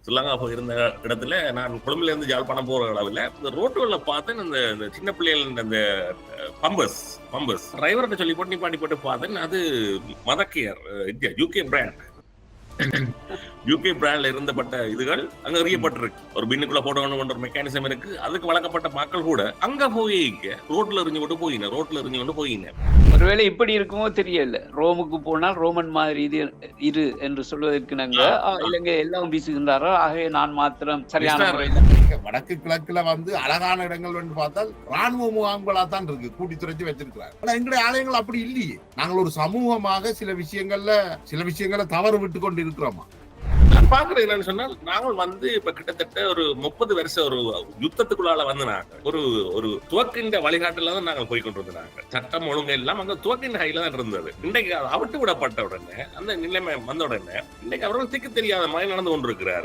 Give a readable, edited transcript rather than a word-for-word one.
ஸ்ரீலங்கா போயிருந்த இடத்துல நான் கொழும்புல இருந்து யாழ்ப்பாணம் போற அளவில் இந்த ரோட்டுகளில் பார்த்தேன் இந்த சின்ன பிள்ளைகள் அந்த பம்பஸ் பம்பஸ் டிரைவர்கிட்ட சொல்லி போட்டு நிப்பாட்டி போட்டு பார்த்தேன். அது மதக்கியர் யூகே பிராண்ட் யூகே பிராண்ட்ல இருந்தப்பட்ட இதுகள் அங்க எறியப்பட்டிருக்கு. ஒரு பின்னுக்குள்ள போடணும் ஒரு மெக்கானிசம் இருக்கு. அதுக்கு வழங்கப்பட்ட மக்கள் கூட அங்க போய் ரோட்ல எறிஞ்சு கொண்டு போயின. ஒருவேளை இப்படி இருக்குமோ தெரியல. ரோமுக்கு போனால் ரோமன் மாதிரி இது இரு என்று சொல்வதற்கு நாங்க இலங்கை எல்லாம் வீசுகின்றாரோ, ஆகவே நான் மாத்திரம் சரியான முறையில் வடக்கு கிழக்குல அழகான இடங்கள் வந்து பார்த்தால் ராணுவ முகாம்களா தான் இருக்கு, கூட்டி துறைச்சி வச்சிருக்கிறாங்க. ஆனா எங்களுடைய ஆலயங்கள் அப்படி இல்லையே. நாங்கள் ஒரு சமூகமாக சில விஷயங்களை தவறு விட்டு கொண்டு இருக்கிறோமா. நான் பாக்குறது என்னன்னு சொன்னால், நாங்கள் இப்ப கிட்டத்தட்ட ஒரு 30 வருஷம் ஒரு யுத்தத்துக்குள்ளால நாங்க ஒரு துவக்கின்ற வழிகாட்டுல தான் நாங்கள் போய்கொண்டிருந்தாங்க. சட்டம் ஒழுங்கு எல்லாம் அங்க துவக்கின்ற கையில தான் இருந்தது. இன்றைக்கு அவிட்டு விடப்பட்ட உடனே அந்த நிலைமை வந்த உடனே இன்றைக்கு அவர்கள் திக்கு தெரியாத மாதிரி நடந்து கொண்டிருக்கிறார்கள்.